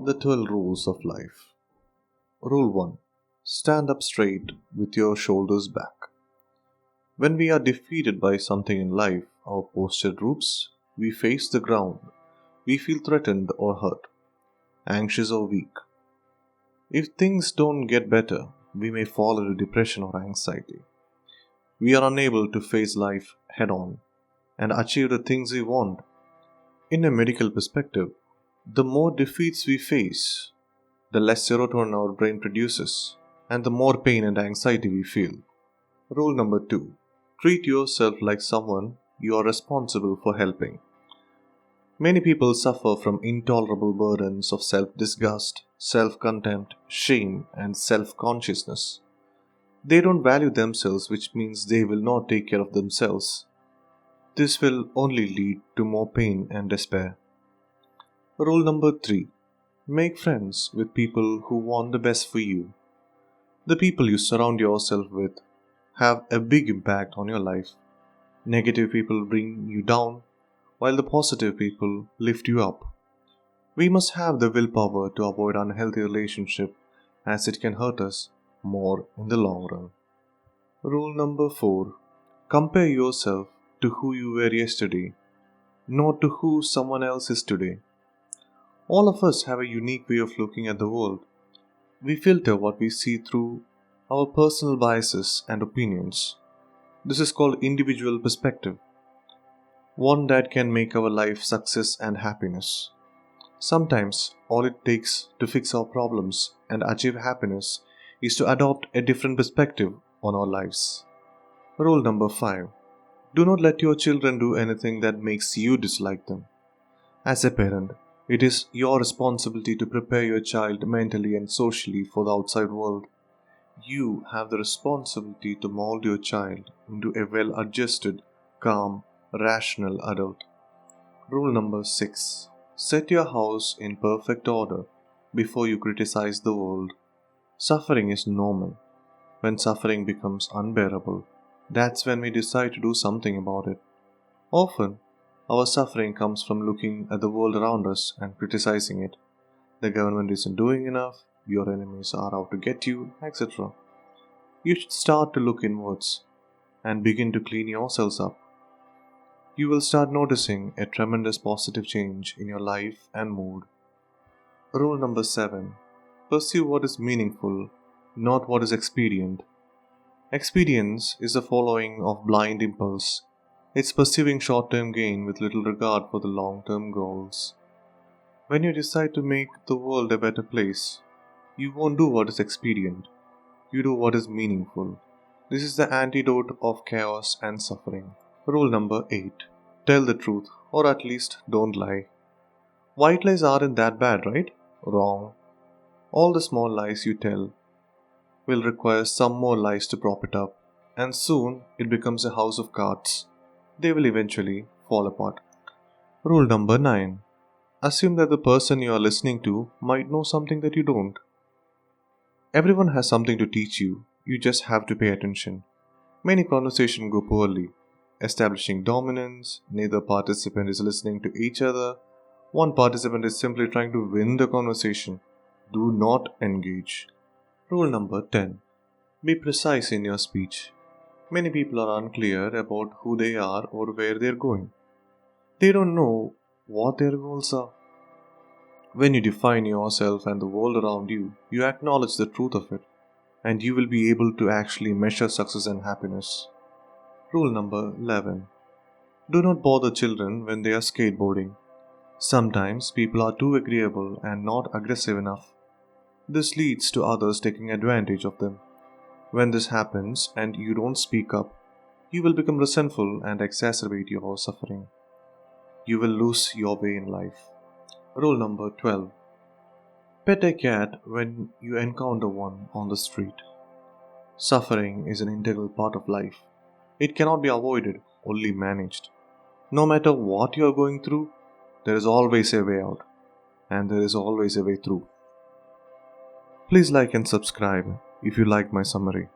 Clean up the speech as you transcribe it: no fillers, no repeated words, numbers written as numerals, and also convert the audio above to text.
The 12 rules of life. Rule 1. Stand up straight with your shoulders back. When we are defeated by something in life, our posture droops, we face the ground, we feel threatened or hurt, anxious or weak. If things don't get better, we may fall into depression or anxiety. We are unable to face life head on and achieve the things we want. In a medical perspective, the more defeats we face, the less serotonin our brain produces, and the more pain and anxiety we feel. Rule number 2. Treat yourself like someone you are responsible for helping. Many people suffer from intolerable burdens of self-disgust, self-contempt, shame, and self-consciousness. They don't value themselves, which means they will not take care of themselves. This will only lead to more pain and despair. Rule number 3. Make friends with people who want the best for you. The people you surround yourself with have a big impact on your life. Negative people bring you down, while the positive people lift you up. We must have the willpower to avoid unhealthy relationship as it can hurt us more in the long run. Rule number 4. Compare yourself to who you were yesterday, not to who someone else is today. All of us have a unique way of looking at the world. We filter what we see through our personal biases and opinions. This is called individual perspective, one that can make our life success and happiness. Sometimes all it takes to fix our problems and achieve happiness is to adopt a different perspective on our lives. Rule number 5. Do not let your children do anything that makes you dislike them. As a parent, it is your responsibility to prepare your child mentally and socially for the outside world. You have the responsibility to mold your child into a well adjusted, calm, rational adult. Rule number 6. Set your house in perfect order before you criticize the world. Suffering is normal. When suffering becomes unbearable, that's when we decide to do something about it. Often, our suffering comes from looking at the world around us and criticizing it. The government isn't doing enough, your enemies are out to get you, etc. You should start to look inwards and begin to clean yourselves up. You will start noticing a tremendous positive change in your life and mood. Rule number 7. Pursue what is meaningful, not what is expedient. Expedience is the following of blind impulse. It's pursuing short-term gain with little regard for the long-term goals. When you decide to make the world a better place, you won't do what is expedient. You do what is meaningful. This is the antidote of chaos and suffering. Rule number 8. Tell the truth, or at least don't lie. White lies aren't that bad, right? Wrong. All the small lies you tell will require some more lies to prop it up, and soon it becomes a house of cards. They will eventually fall apart. Rule number 9. Assume that the person you are listening to might know something that you don't. Everyone has something to teach you, you just have to pay attention. Many conversations go poorly, establishing dominance, neither participant is listening to each other, one participant is simply trying to win the conversation. Do not engage. Rule number 10. Be precise in your speech. Many people are unclear about who they are or where they are going. They don't know what their goals are. When you define yourself and the world around you, you acknowledge the truth of it, and you will be able to actually measure success and happiness. Rule number 11. Do not bother children when they are skateboarding. Sometimes people are too agreeable and not aggressive enough. This leads to others taking advantage of them. When this happens and you don't speak up, you will become resentful and exacerbate your suffering. You will lose your way in life. Rule number 12. Pet a cat when you encounter one on the street. Suffering is an integral part of life. It cannot be avoided, only managed. No matter what you are going through, there is always a way out, and there is always a way through. Please like and subscribe if you like my summary.